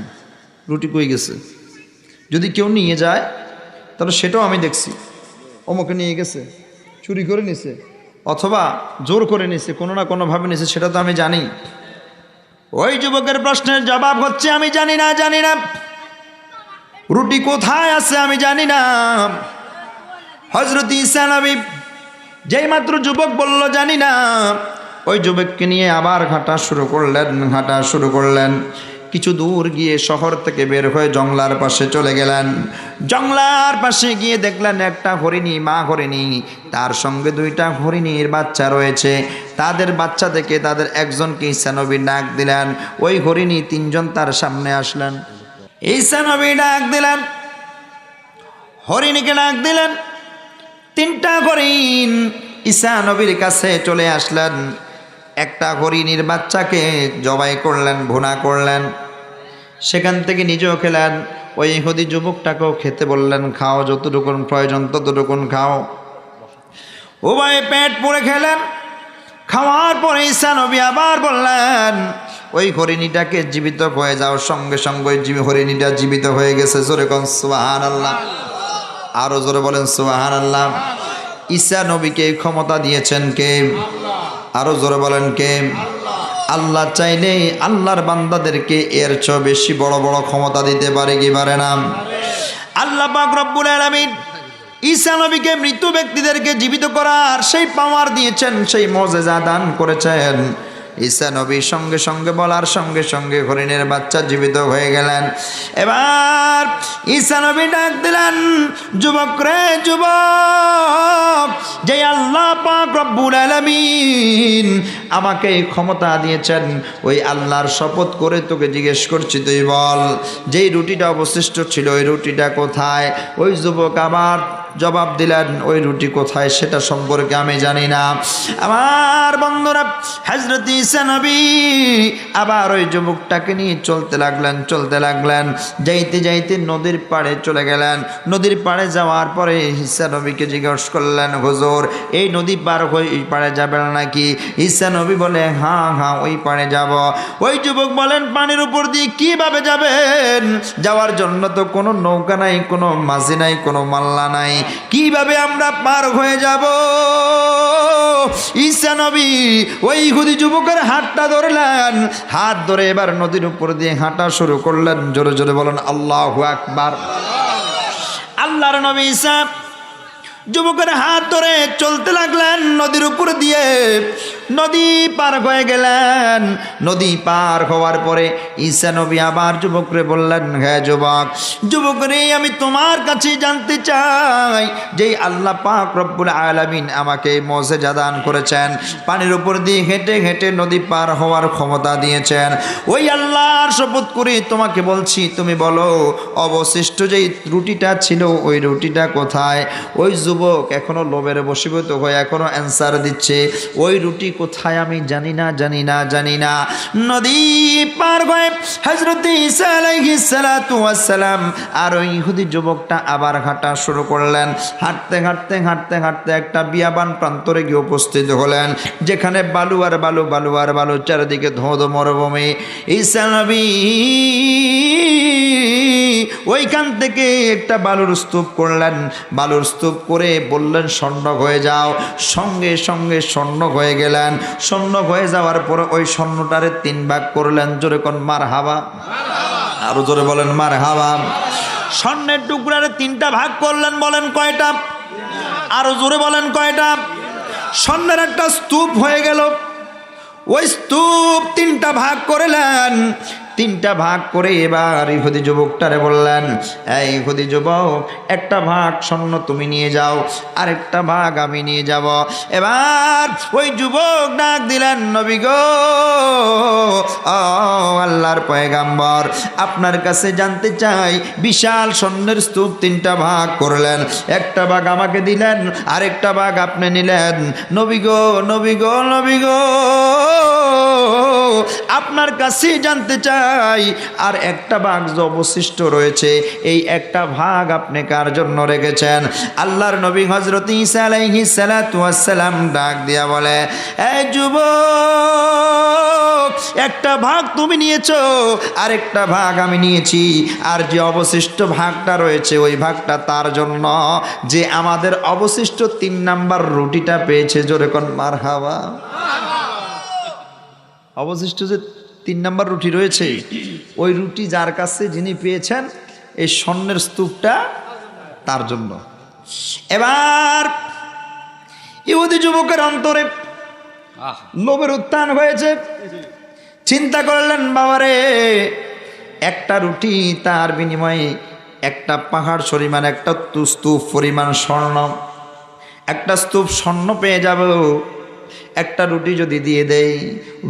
রুটি কই গেছে? যদি কেউ নিয়ে যায় তাহলে সেটাও আমি দেখছি, অমুকে নিয়ে গেছে, চুরি করে নিছে, অথবা জোর করে নিছে, কোনো না কোনোভাবে নিছে, সেটা তো আমি জানি। ওই যুবকের প্রশ্নের জবাব হচ্ছে আমি জানি না, জানি না। রুটি কোথায় আছে আমি জানি না। হযরত ঈসা নবী যেই মাত্র যুবক বলল জানি না, ওই যুবককে নিয়ে আবার হাঁটা শুরু করলেন। কিছু দূর গিয়ে শহর থেকে বের হয়ে জংলার পাশে চলে গেলেন। জংলার পাশে গিয়ে দেখলেন একটা হরিণী, মা হরিণী, তার সঙ্গে দুইটা হরিণীর বাচ্চা রয়েছে। তাদের বাচ্চা থেকে তাদের একজনকে ঈসা নবী ডাক দিলেন। ওই হরিণী তিনজন তার সামনে আসলেন। ঈসা নবী ডাক দিলেন, হরিণীকে ডাক দিলেন। তিনটা হরিণ ঈসা নবীর কাছে চলে আসলেন। একটা হরিণীর বাচ্চাকে জবাই করলেন, ভুনা করলেন, সেখান থেকে নিজেও খেলেন। ওই ইহুদি যুবকটাকেও খেতে বললেন, খাও, যতটুকুন প্রয়োজন ততটুকুন খাও। উভয়ে পেট পুরে খেলেন। খাওয়ার পরে ঈসা নবী আবার বললেন, ওই হরিণীটাকে জীবিত হয়ে যাও। সঙ্গে সঙ্গে হরিণীটা জীবিত হয়ে গেছে। জোরে কোন সুবহানাল্লাহ, আরো জোরে বলেন সুবহানাল্লাহ। ঈসা নবীকে ক্ষমতা দিয়েছেন কে? আরো জোরে বলেন কে? আল্লাহ চাইলে আল্লাহর বান্দাদেরকে এর চেয়ে বেশি বড় বড় ক্ষমতা দিতে পারে কি পারে না? আল্লাহ পাক রব্বুল আলামিন ঈসা নবীকে মৃত ব্যক্তিদেরকে জীবিত করার সেই পাওয়ার দিয়েছেন, সেই মুজিজা দান করেছেন। ঈসা নবী সঙ্গে সঙ্গে বলার সঙ্গে সঙ্গে হরিণের বাচ্চা জীবিত হয়ে গেলেন। এবার ঈসা নবী ডাক দিলেন, যুবক রে যুবক, যে আল্লাহ পাক রব্বুল আলামিন আমাকে এই ক্ষমতা দিয়েছেন, ওই আল্লাহর শপথ করে তোকে জিজ্ঞেস করছি, তুই বল যেই রুটিটা অবশিষ্ট ছিল ওই রুটিটা কোথায়? ওই যুবক আবার জবাব দিলেন, ওই রুটি কোথায় সেটা সম্পর্কে আমি জানি না। আমার বন্ধুরা, হযরত ঈসা নবী আবার ওই যুবকটাকে নিয়ে চলতে লাগলেন। যাইতে যাইতে নদীর পাড়ে চলে গেলেন। নদীর পাড়ে যাওয়ার পরে ঈসা নবীকে জিজ্ঞেস করলেন, হুজুর এই নদী পার হয়ে ওই পাড়ে যাবেন নাকি? ঈসা নবী বলে, হ্যাঁ হ্যাঁ ওই পাড়ে যাব। ওই যুবক বলেন, পানির উপর দিয়ে কিভাবে যাবেন? যাওয়ার জন্য তো কোনো নৌকা নাই, কোনো মাঝি নাই, কোনো মাল্লা নাই, কিভাবে আমরা পার হয়ে যাব? ঈসা নবী ওই ইহুদি যুবকের হাতটা ধরলেন। হাত ধরে এবার নদীর উপর দিয়ে হাঁটা শুরু করলেন। জোরে জোরে বলেন আল্লাহু আকবার। আল্লাহর নবী ঈসা যুবকের হাত ধরে চলতে লাগলেন নদীর উপর দিয়ে। নদী পার হয়ে গেলেন। নদী পার হওয়ার পরে ঈসা নবী আবার যুবকরে বললেন, হ্যাঁ যুবক রে, আমি তোমার কাছে জানতে চাই যে আল্লাহ পাক রব্বুল আলামিন আমাকে এই মুজিজা দান করেছেন, পানির উপর দিয়ে হেঁটে হেঁটে নদী পার হওয়ার ক্ষমতা দিয়েছেন, ওই আল্লাহর শপথ করে তোমাকে বলছি, তুমি বলো অবশিষ্ট যেই রুটিটা ছিল ওই রুটিটা কোথায়? ওই যুবক এখনো লোভের বশীভূত হয়ে এখনো অ্যান্সার দিচ্ছে, ওই রুটি কোথায় আমি জানি না। নদী পার হয়ে হযরত ঈসা আলাইহিস সালাতু ওয়াস সালাম আর ওই ইহুদি যুবকটা আবার হাঁটা শুরু করলেন। হাঁটতে একটা বিয়াবান প্রান্তরে গিয়ে উপস্থিত হলেন, যেখানে বালু আর বালু, চারিদিকে ধোঁধ মরুভূমি। ঈসা নবী ওইখান থেকে একটা বালুর স্তূপ করলেন। বালুর স্তূপ করে বললেন, স্বর্ণ হয়ে যাও। সঙ্গে সঙ্গে স্বর্ণ হয়ে গেলেন। স্বর্ণ হয়ে যাওয়ার পরে ওই স্বর্ণটারে 3 ভাগ করলেন। জোরে কোন মারহাবা, আরো জোরে বলেন মারহাবা। স্বর্ণের টুকরারে 3টা ভাগ করলেন। বলেন কয়টা? আরো জোরে বলেন কয়টা? স্বর্ণের একটা স্তূপ হয়ে গেল। ওই স্তূপ 3টা ভাগ করলেন। 3টা ভাগ করে এবার ইহুদি যুবকটারে বললেন, এই ইহুদি যুবক, একটা ভাগ স্বর্ণ তুমি নিয়ে যাও, আরেকটা ভাগ আমি নিয়ে যাব। এবার ওই যুবক ডাক দিলেন, নবী গো, আল্লাহর পয়গাম্বর, আপনার কাছে জানতে চাই, বিশাল স্বর্ণের স্তূপ 3টা ভাগ করলেন, একটা ভাগ আমাকে দিলেন, আরেকটা ভাগ আপনি নিলেন। নবী গো, আপনার কাছে জানতে চাই, আর একটা ভাগ যে অবশিষ্ট রয়েছে, এই একটা ভাগ আপনি কার জন্য রেখেছেন? আল্লাহর নবী হযরত ঈসা আলাইহিস সালাতু ওয়াস সালাম ডাক দিয়া বলে, এই যুবক, একটা ভাগ তুমি নিয়েছো, আরেকটা ভাগ আমি নিয়েছি, আর যে অবশিষ্ট ভাগটা রয়েছে ওই ভাগটা তার জন্য যে আমাদের অবশিষ্ট 3 নাম্বার রুটিটা পেয়েছে। জোরে কোন মারহাবা। অবশিষ্ট যে 3 নম্বর রুটি রয়েছে, ওই রুটি যার কাছে যিনি পেয়েছেন এই স্বর্ণের স্তূপটা তার জন্য। এবার ইহুদি যুবকের অন্তরে লোভের উত্থান হয়েছে। চিন্তা করলেন, বাবারে, একটা রুটি তার বিনিময়ে একটা পাহাড় পরিমাণ, একটা স্তূপ পরিমাণ স্বর্ণ, একটা স্তূপ স্বর্ণ পেয়ে যাব। একটা রুটি যদি দিয়ে দেই,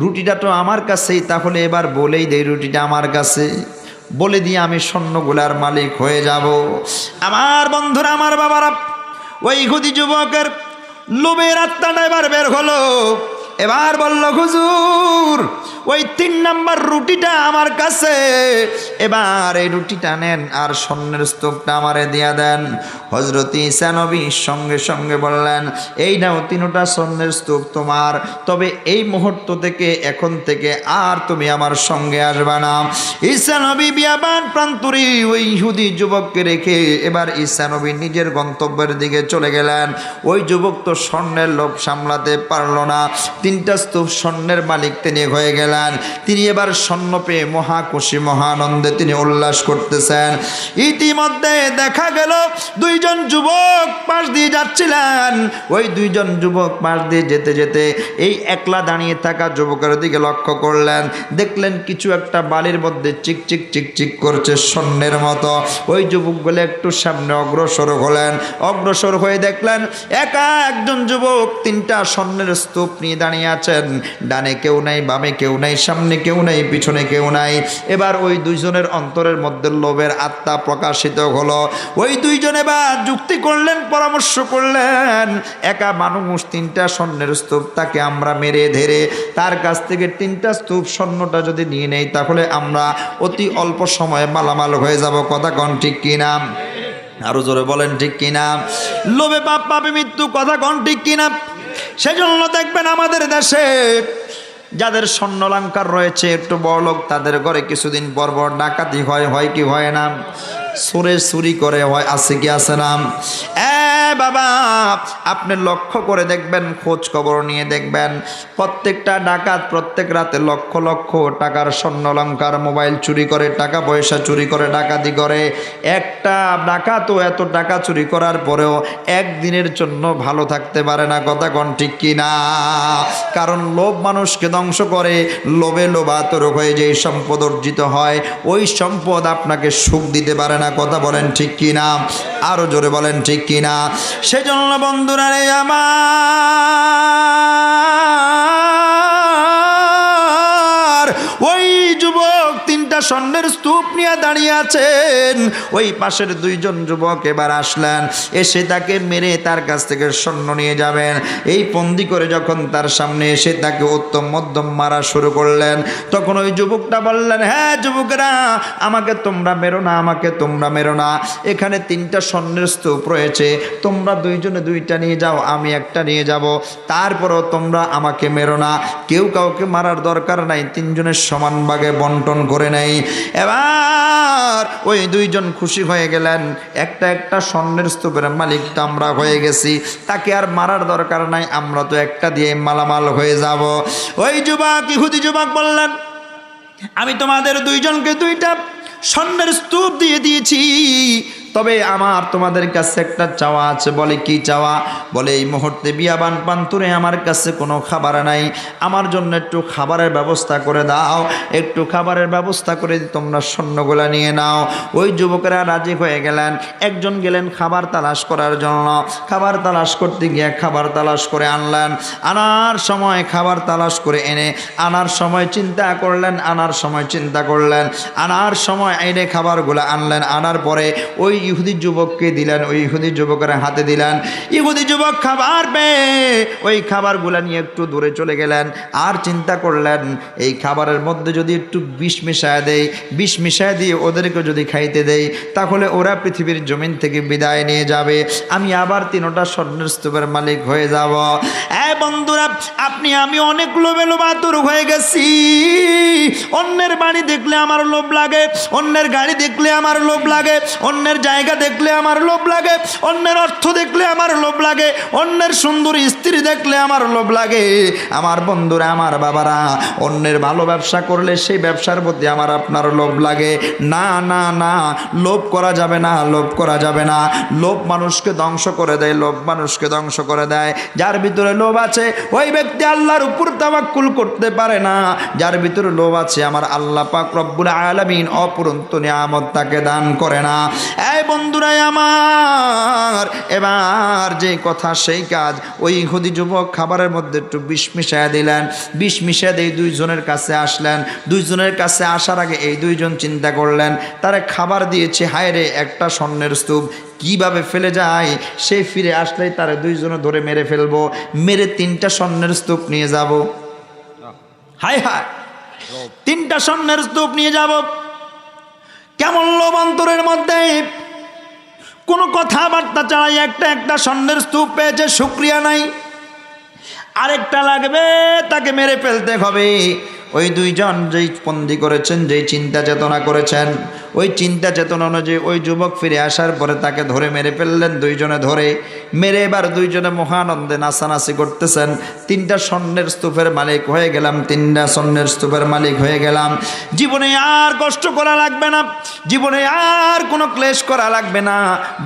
রুটিটা তো আমার কাছেই, তাহলে এবার বলেই দেই রুটিটা আমার কাছে, বলে দিয়ে আমি স্বর্ণগুলার মালিক হয়ে যাব। আমার বন্ধুরা, আমার বাবারা, ওই ইহুদি যুবকের লোভের আত্মাটা এবার বের হলো। এবার বলল, হুজুর, ওই 3 নম্বর রুটিটা আমার কাছে, এবার এই রুটিটা নেন আর স্বর্ণের স্তূপটা আমারে দিয়া দেন। হযরত ঈসা নবী সঙ্গে সঙ্গে বললেন, এই নাও 3টা স্বর্ণের স্তূপ তোমার, তবে এই মুহূর্ত থেকে, এখন থেকে আর তুমি আমার সঙ্গে আসবে না। ঈসা নবী বিয়াবান প্রান্তরে ওই ইহুদি যুবককে রেখে এবার ঈসা নবী নিজের গন্তব্যের দিকে চলে গেলেন। ওই যুবক তো স্বর্ণের লোভ সামলাতে পারল না, 3টা স্তূপ স্বর্ণের মালিক তিনি হয়ে গেলেন। তিনি এবার স্বর্ণ পেয়ে মহা খুশি, মহানন্দে তিনি উল্লাস করতেছেন। ইতিমধ্যে দেখা গেল 2জন যুবক পাশ দিয়ে যাচ্ছিলেন। ওই 2জন যুবক পাশ দিয়ে যেতে যেতে এই একলা দাঁড়িয়ে থাকা যুবকের দিকে লক্ষ্য করলেন, দেখলেন কিছু একটা বালির মধ্যে চিকচিক চিকচিক করছে স্বর্ণের মতো। ওই যুবকগুলো একটু সামনে অগ্রসর হলেন, অগ্রসর হয়ে দেখলেন একা একজন যুবক 3টা স্বর্ণের স্তূপ নিয়ে দাঁড়িয়ে আছেন। ডানে কেউ নাই, বামে কেউ নাই, সামনে কেউ নাই, পিছনে কেউ নাই। এবার ওই 2জনের অন্তরের মধ্যে লোভের আত্মা প্রকাশিত হলো। ওই 2জন এবার যুক্তি করলেন, পরামর্শ করলেন, একা মানুষ 3টা স্বর্ণের স্তূপ, তাকে আমরা মেরে ধরে তার কাছ থেকে 3টা স্তূপ স্বর্ণটা যদি নিয়ে নেই, তাহলে আমরা অতি অল্প সময়ে মালামাল হয়ে যাব। কথা কোন ঠিক কিনা? আরো জোরে বলেন ঠিক কিনা? লোভে পাপ, পাপে মৃত্যু। কথা কোন ঠিক কিনা? সেজন্য দেখবেন আমাদের দেশে যাদের স্বর্ণালঙ্কার রয়েছে, একটু বড় লোক, তাদের ঘরে কিছুদিন পর পর ডাকাতি হয় কি হয় না? চোরে চুরি করে হয়, আছে কি আছে না? বাবা, আপনি লক্ষ্য করে দেখবেন, খোঁজ খবর নিয়ে দেখবেন, প্রত্যেকটা ডাকাত প্রত্যেক রাতে লক্ষ লক্ষ টাকার স্বর্ণালঙ্কার, মোবাইল চুরি করে, টাকা পয়সা চুরি করে, ডাকাতি করে। একটা ডাকাতও এত টাকা চুরি করার পরেও একদিনের জন্য ভালো থাকতে পারে না। কথা কোন ঠিক কিনা? কারণ লোভ মানুষকে ধ্বংস করে। লোভে লোভাতুর হয়ে যে সম্পদ অর্জিত হয়, ওই সম্পদ আপনাকে সুখ দিতে পারে না। কথা বলেন ঠিক কিনা? আরো জোরে বলেন ঠিক কিনা? সেজন্য বন্ধুরা রে আমার, ওই যুবক 3টা স্বর্ণের স্তূপ নিয়ে দাঁড়িয়ে আছেন। ওই পাশের 2জন যুবক এবার আসলেন, এসে তাকে মেরে তার কাছ থেকে স্বর্ণ নিয়ে যাবেন। এই বন্দি করে যখন তার সামনে এসে তাকে উত্তম মধ্যম মারা শুরু করলেন, তখন ওই যুবকটা বললেন, হ্যাঁ যুবকেরা, আমাকে তোমরা মেরো না, আমাকে তোমরা মেরো না। এখানে 3টা স্বর্ণের স্তূপ রয়েছে, তোমরা 2জনে 2টা নিয়ে যাও, আমি একটা নিয়ে যাব। তারপরও তোমরা আমাকে মেরো না। কেউ কাউকে মারার দরকার নাই, 3জনের সমান ভাগে বন্টন করে নেই। এবার ওই 2জন খুশি হয়ে গেলেন, একটা একটা স্বর্ণের স্তূপের মালিক তো আমরা হয়ে গেছি, তাকে আর মারার দরকার নাই, আমরা তো একটা দিয়ে মালামাল হয়ে যাব। ওই যুবক, ইহুদি যুবক বললেন, আমি তোমাদের 2জনকে 2টা স্বর্ণের স্তূপ দিয়ে দিয়েছি, তবে আমার তোমাদের কাছে একটা চাওয়া আছে। বলে কি চাওয়া? বলে এই মুহূর্তে বিয়াবান প্রান্তরে আমার কাছে কোনো খাবার নাই, আমার জন্য একটু খাবারের ব্যবস্থা করে দাও, একটু খাবারের ব্যবস্থা করে তোমরা স্বর্ণগুলা নিয়ে নাও। ওই যুবকেরা রাজি হয়ে গেলেন। একজন গেলেন খাবার তালাশ করার জন্য, খাবার তালাশ করতে গিয়ে খাবার তালাশ করে আনলেন। আনার সময় খাবার তালাশ করে এনে আনার সময় চিন্তা করলেন, আনার সময় চিন্তা করলেন, আনার সময় এনে খাবারগুলো আনলেন। আনার পরে ওই ইহুদি যুবককে দিলেন, ওই ইহুদি যুবকের হাতে দিলেন। ইহুদি যুবক খাবার পেয়ে ওই খাবারগুলা নিয়ে একটু দূরে চলে গেলেন। আর চিন্তা করলেন, এই খাবারের মধ্যে যদি একটু বিষ মিশায় দেই, বিষ মিশায় দিয়ে ওদেরকে যদি খাইতে দেই, তাহলে ওরা পৃথিবীর জমিন থেকে বিদায় নিয়ে যাবে, আমি আবার 3টা স্বর্ণের স্তূপের মালিক হয়ে যাব। বন্ধুরা, আপনি আমি অনেক লোভে লোভাতুর হয়ে গেছি। অন্যের বাড়ি দেখলে আমার লোভ লাগে, অন্যের গাড়ি দেখলে আমার লোভ লাগে, অন্যের জায়গা দেখলে আমার লোভ লাগে, অন্যের অর্থ দেখলে আমার লোভ লাগে, অন্যের সুন্দরী স্ত্রী দেখলে আমার লোভ লাগে। আমার বন্ধুরা, আমার বাবারা, অন্যের ভালো ব্যবসা করলে সেই ব্যবসার প্রতি আমার আপনার লোভ লাগে। না না না, লোভ করা যাবে না, লোভ করা যাবে না। লোভ মানুষকে ধ্বংস করে দেয়, লোভ মানুষকে ধ্বংস করে দেয়। যার ভিতরে লোভ আছে ওই ব্যক্তি আল্লাহর উপর তাওয়াক্কুল করতে পারে না। যার ভিতরে লোভ আছে আমার আল্লাহ পাক রব্বুল আলামিন অপরন্ত নিয়ামত তাকে দান করে না। এই বন্ধুরা আমার, এবার যে কথা সেই কাজ। ওই ইহুদি যুবক খাবারের মধ্যে একটু বিষ মিশিয়ে দিলেন। বিষ মিশিয়ে দিয়ে দুইজনের কাছে আসলেন। দুইজনের কাছে আসার আগে এই দুইজন চিন্তা করলেন, তারা খাবার দিয়েছে, হায় রে একটা স্বর্ণের স্তূপ কিভাবে ফেলে যায়, সে ফিরে আসলেই তারা দুইজনে ধরে মেরে ফেলবো, মেরে 3টা স্বর্ণের স্তূপ নিয়ে যাব। হায় হায়, 3টা স্বর্ণের স্তূপ নিয়ে যাব। কেমন লোভ অন্তরের মধ্যে, কোনো কথাবার্তা চাই, একটা স্বর্ণের স্তূপ পেয়েছে, শুকরিয়া নাই, আরেকটা লাগবে, তাকে মেরে ফেলতে হবে। ওই দুইজন যেই বন্দি করেছেন, যেই চিন্তা চেতনা করেছেন, ওই চিন্তা চেতনা অনুযায়ী ওই যুবক ফিরে আসার পরে তাকে ধরে মেরে ফেললেন। দুইজনে ধরে মেরে এবার দুইজনে মহানন্দে নাচানাচি করতেছেন। 3টা স্বর্ণের স্তূপের মালিক হয়ে গেলাম, 3টা স্বর্ণের স্তূপের মালিক হয়ে গেলাম। জীবনে আর কষ্ট করা লাগবে না, জীবনে আর কোনো ক্লেশ করা লাগবে না,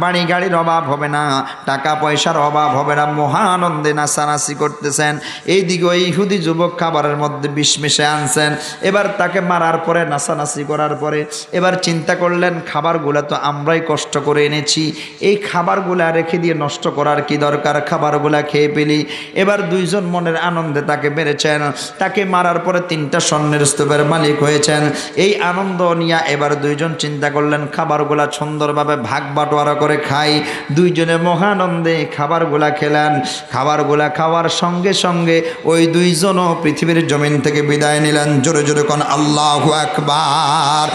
বাড়ি গাড়ির অভাব হবে না, টাকা পয়সার অভাব হবে না। মহানন্দে নাচানাচি করতেছেন। এইদিকে ওই ইহুদি যুবক খাবারের মধ্যে বিষ মিশে আনছেন। এবার তাকে মারার পরে, নাচানাচি করার পরে এবার চিন্তা করলেন, খাবারগুলো তো আমরাই কষ্ট করে এনেছি, এই খাবারগুলা রেখে দিয়ে নষ্ট করার কি দরকার, খাবারগুলা খেয়ে পেলি। এবার দুইজন মনের আনন্দে তাকে মেরেছেন। তাকে মারার পরে 3টা স্বর্ণের স্তূপের মালিক হয়েছেন। এই আনন্দ নিয়ে এবার দুইজন চিন্তা করলেন, খাবারগুলা সুন্দরভাবে ভাগ বাটোয়ারা করে খাই। দুইজনে মহানন্দে খাবারগুলা খেলেন। খাবারগুলা খাওয়ার সঙ্গে সঙ্গে ওই দুইজনও পৃথিবীর জমিন থেকে বিদায় নিলেন। জোরে জোরে কোন আল্লাহু আকবার।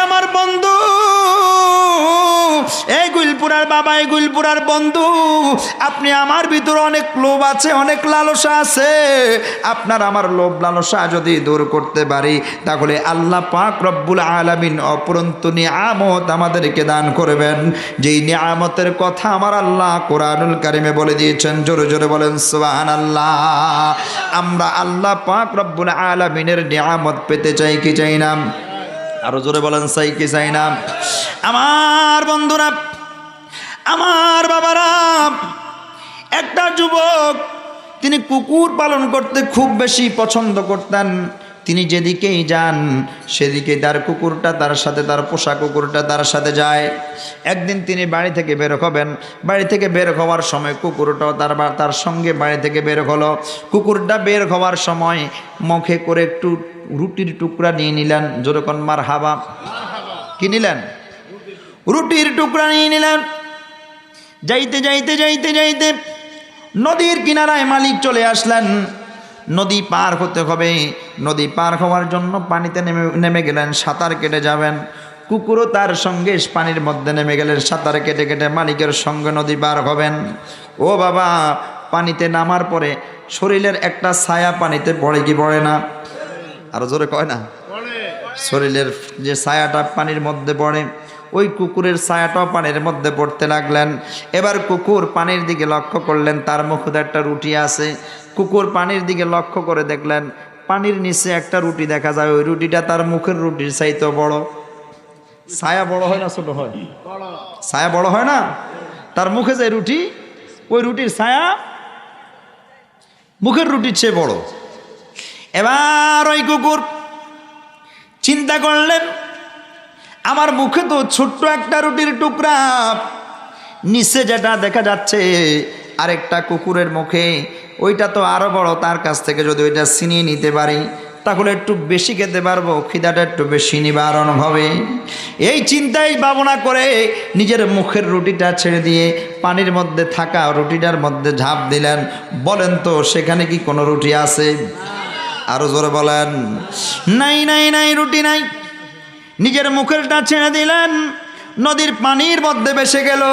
আমার বন্ধু, এই গুলপুরার বাবা, এই গুলপুরার বন্ধু, আপনি আমার ভিতরে অনেক লোভ আছে, অনেক লালসা আছে। আপনার আমার লোভ লালসা যদি দূর করতে পারি, তাহলে আল্লাহ পাক রব্বুল আলামিন অপরন্ত নিয়ামত আমাদেরকে দান করবেন। যেই নিয়ামতের কথা আমার আল্লাহ কোরআনুল কারিমে বলে দিয়েছেন। জোরে জোরে বলেন সুবহানাল্লাহ। আমরা আল্লাহ পাক রব্বুল আলামিনের নিয়ামত পেতে চাই কি চাই না? আরো জোরে বলেন চাই কি চাই না? আমার বন্ধুরা, আমার বাবারা, একটা যুবক, তিনি কুকুর পালন করতে খুব বেশি পছন্দ করতেন। তিনি যেদিকেই যান সেদিকে তার কুকুরটা তার সাথে, তার পোষা কুকুরটা তার সাথে যায়। একদিন তিনি বাড়ি থেকে বের হবেন। বাড়ি থেকে বের হওয়ার সময় কুকুরটাও তার সঙ্গে বাড়ি থেকে বের হলো। কুকুরটা বের হওয়ার সময় মুখে করে একটু রুটির টুকরা নিয়ে নিলেন। যেরকম মারহাবা, কি নিলেন? রুটির টুকরা নিয়ে নিলেন। যাইতে যাইতে যাইতে যাইতে নদীর কিনারায় মালিক চলে আসলেন। নদী পার হতে হবে। নদী পার হওয়ার জন্য পানিতে নেমে গেলেন, সাঁতার কেটে যাবেন। কুকুরও তার সঙ্গে পানির মধ্যে নেমে গেলেন, সাঁতার কেটে কেটে মালিকের সঙ্গে নদী পার হবেন। ও বাবা, পানিতে নামার পরে শরীরের একটা ছায়া পানিতে পড়ে কি পড়ে না? আরো জোরে কয় না? শরীরের যে ছায়াটা পানির মধ্যে পড়ে, ওই কুকুরের ছায়াটাও পানির মধ্যে পড়তে লাগলেন। এবার কুকুর পানির দিকে লক্ষ্য করলেন, তার মুখে একটা রুটি আছে। কুকুর পানির দিকে লক্ষ্য করে দেখলেন পানির নিচে একটা রুটি দেখা যায়। ওই রুটিটা তার মুখের রুটির চাইতে বড়। ছায়া বড় হয় না ছোট হয়? ছায়া বড় হয় না? তার মুখে যে রুটি, ওই রুটির ছায়া মুখের রুটির চেয়ে বড়। এবার ওই কুকুর চিন্তা করলেন, আমার মুখে তো ছোট্ট একটা রুটির টুকরা, নিচে যেটা দেখা যাচ্ছে আরেকটা কুকুরের মুখে, ওইটা তো আরো বড়। তার কাছ থেকে যদি ওইটা ছিনিয়ে নিতে পারি তাহলে একটু বেশি খেতে পারবো, খিদাটা একটু বেশি নিবারণ হবে। এই চিন্তাই ভাবনা করে নিজের মুখের রুটিটা ছেড়ে দিয়ে পানির মধ্যে থাকা রুটিটার মধ্যে ঝাঁপ দিলেন। বলেন তো সেখানে কি কোনো রুটি আছে? আরো জোরে বলেন। নাই নাই নাই, রুটি নাই। নিজের মুখেরটা ছেড়ে দিলেন, নদীর পানির মধ্যে ভেসে গেল।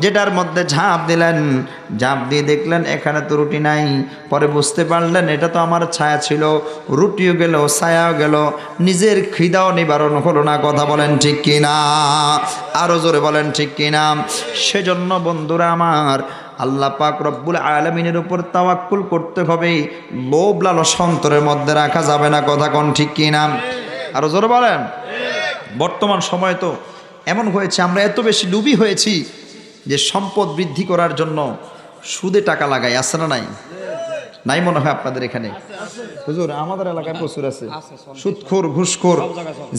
যেটার মধ্যে ঝাঁপ দিলেন, ঝাঁপ দিয়ে দেখলেন এখানে তো রুটি নাই। পরে বুঝতে পারলেন এটা তো আমার ছায়া ছিল। রুটিও গেল, ছায়াও গেল, নিজের খিদাও নিবারণ হলো না। কথা বলেন ঠিক কিনা? আরো জোরে বলেন ঠিক কিনা? সেজন্য বন্ধুরা আমার, আল্লাহ পাক রব্বুল আলামিনের উপর তাওয়াক্কুল করতে হবে, লোভ লালসা অন্তরের মধ্যে রাখা যাবে না। কথা কোন ঠিক কিনা? আরো জোরে বলেন। বর্তমান সময় তো এমন হয়েছে, আমরা এত বেশি লোভী হয়েছি যে সম্পদ বৃদ্ধি করার জন্য সুদে টাকা লাগাই। আছে না নাই? নাই মনে হয় আপনাদের এখানে? হুজুর আমাদের এলাকায় প্রচুর আছে। সুদখোর, ঘুষখোর,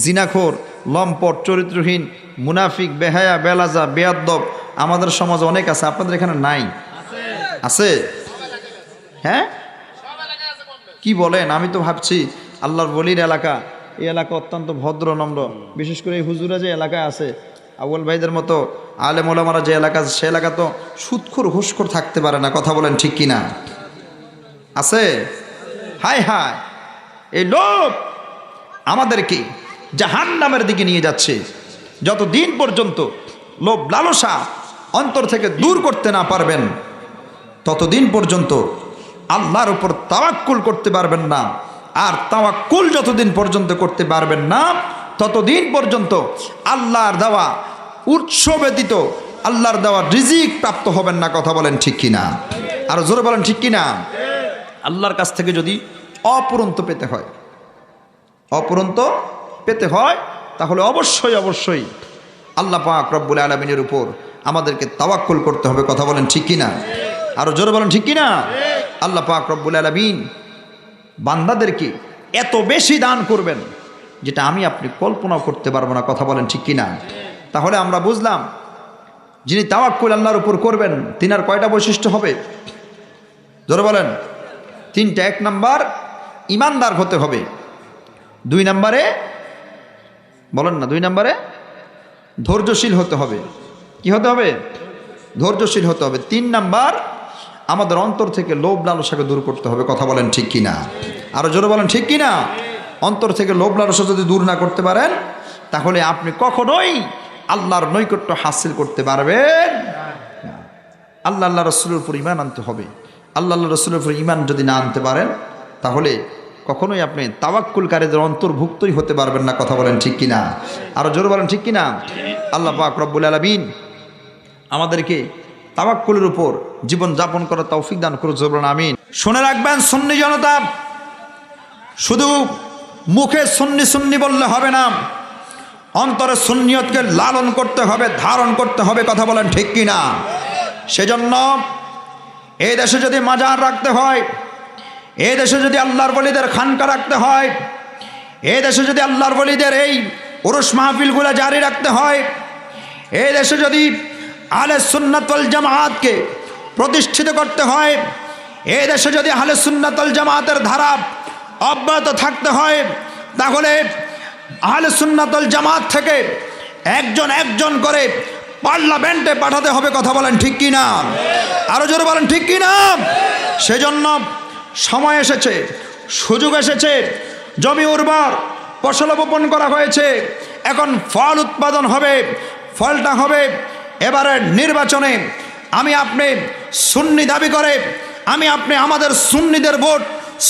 জিনাখোর, লম্পট, চরিত্রহীন, মুনাফিক, বেহায়া, বেলাজা, বেয়াদ্দব আমাদের সমাজে অনেক আছে। আপনাদের এখানে নাই? আছে? হ্যাঁ, কি বলেন? আমি তো ভাবছি আল্লাহর বলির এলাকা, এই এলাকা অত্যন্ত ভদ্র নম্র, বিশেষ করে এই হুজুরা যে এলাকায় আছে, আউয়াল ভাইদের মতো আলেম ওলামারা যে এলাকা আছে, সে এলাকা তো সুদখোর, ঘুষখোর থাকতে পারে না। কথা বলেন ঠিক কিনা? আছে? হায় হায়, এই লোভ আমাদেরকে জাহান্নামের দিকে নিয়ে যাচ্ছে। যতদিন পর্যন্ত লোভ লালসা অন্তর থেকে দূর করতে না পারবেন, ততদিন পর্যন্ত আল্লাহর উপর তাওয়াক্কুল করতে পারবেন না। আর তাওয়াক্কুল যতদিন পর্যন্ত করতে পারবেন না, ততদিন পর্যন্ত আল্লাহর দেওয়া উৎস ব্যতীত আল্লাহর দেওয়া রিজিক প্রাপ্ত হবেন না। কথা বলেন ঠিক কিনা? আর জোরে বলেন ঠিক কিনা? আল্লাহর কাছ থেকে যদি অপুরন্ত পেতে হয়, অপুরন্ত পেতে হয়, তাহলে অবশ্যই অবশ্যই আল্লাহ পাক রব্বুল আলামিনের উপর আমাদেরকে তাওয়াক্কুল করতে হবে। কথা বলেন ঠিক কিনা? আরো জোরে বলেন ঠিক কিনা? আল্লাহ পাক রব্বুল আলামিন বান্দাদেরকে এত বেশি দান করবেন যেটা আমি আপনি কল্পনাও করতে পারবো না। কথা বলেন ঠিক কিনা? তাহলে আমরা বুঝলাম, যিনি তাওয়াক্কুল আল্লাহর উপর করবেন তিনার কয়টা বৈশিষ্ট্য হবে? জোরে বলেন। তিনটা। এক নাম্বার, ইমানদার হতে হবে। দুই নাম্বারে, বলেন না, দুই নাম্বারে ধৈর্যশীল হতে হবে। কি হতে হবে? ধৈর্যশীল হতে হবে। তিন নাম্বার, আমাদের অন্তর থেকে লোভ লালসাকে দূর করতে হবে। কথা বলেন ঠিক কিনা? আরো জোরে বলেন ঠিক কিনা? অন্তর থেকে লোভ লালসা যদি দূর না করতে পারেন, তাহলে আপনি কখনোই আল্লাহর নৈকট্য হাসিল করতে পারবেন না। আল্লাহ রসুলের উপর ঈমান আনতে হবে। আল্লাহ রসুলের উপর ঈমান যদি না আনতে পারেন, তাহলে কখনোই আপনি তাওয়াক্কুলকারীদের অন্তর্ভুক্তই হতে পারবেন না। কথা বলেন ঠিক কিনা? আরো জোরে বলেন ঠিক কিনা? আল্লাহ পাক রব্বুল আলামিন আমাদেরকে তাওয়াক্কুলের উপর জীবন যাপন করার তৌফিক দান করুন। বলুন আমিন। শুনে রাখবেন সুন্নি জনতা, শুধু মুখে সুন্নি সুন্নি বললে হবে না, অন্তরে সুন্নিয়তকে লালন করতে হবে, ধারণ করতে হবে। কথা বলেন ঠিক কিনা? সেজন্য এই দেশে যদি মাজার রাখতে হয়, এই দেশে যদি আল্লাহর ওলিদের খানকা রাখতে হয়, এই দেশে যদি আল্লাহর ওলিদের এই উরুস মাহফিলগুলো জারি রাখতে হয়, এই দেশে যদি আহলে সুন্নাত ওয়াল জামাআতকে প্রতিষ্ঠিত করতে হয়, এই দেশে যদি আহলে সুন্নাত ওয়াল জামাআতের ধারা অব্যাহত থাকতে হয়, তাহলে আহলে সুন্নাত ওয়াল জামাআত থেকে একজন একজন করে পার্লামেন্টে পাঠাতে হবে। কথা বলেন ঠিক কিনা? আরো জোরে বলেন ঠিক কিনা? সেজন্য সময় এসেছে, সুযোগ এসেছে, জমি উর্বর, ফসল বপন করা হয়েছে, এখন ফল উৎপাদন হবে, ফলটা হবে এবারে নির্বাচনে। আমি আপনি সুন্নি দাবি করে আমি আপনি আমাদের সুন্নিদের ভোট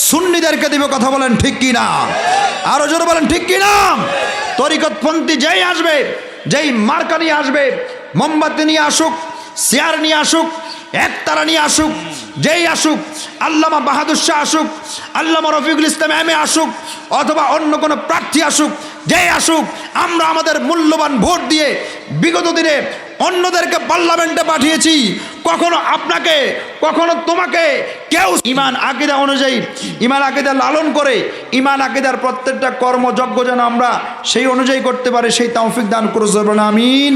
সুন্নিদেরকে দিব। কথা বলেন ঠিক কিনা? আরো জোরে বলেন ঠিক কিনা? তরিকতপন্থী যেই আসবে, যেই মার্কা নিয়ে আসবে, মোমবাতি নিয়ে আসুক, চেয়ার নিয়ে আসুক, একতারা নিয়ে আসুক, যেই আসুক, আল্লামা বাহাদুর শাহ আসুক, আল্লামা রফিকুল ইসলাম এম.এ আসুক, অথবা অন্য কোনো প্রার্থী আসুক, যেই আসুক, আমরা আমাদের মূল্যবান ভোট দিয়ে বিগত দিনে অন্যদেরকে পার্লামেন্টে পাঠিয়েছি। কখনো আপনাকে, কখনো তোমাকে কেউ ঈমান আকীদা অনুযায়ী, ঈমান আকীদা লালন করে ঈমান আকীদার প্রত্যেকটা কর্মযজ্ঞ যেন আমরা সেই অনুযায়ী করতে পারি, সেই তৌফিক দান করুন। আমিন।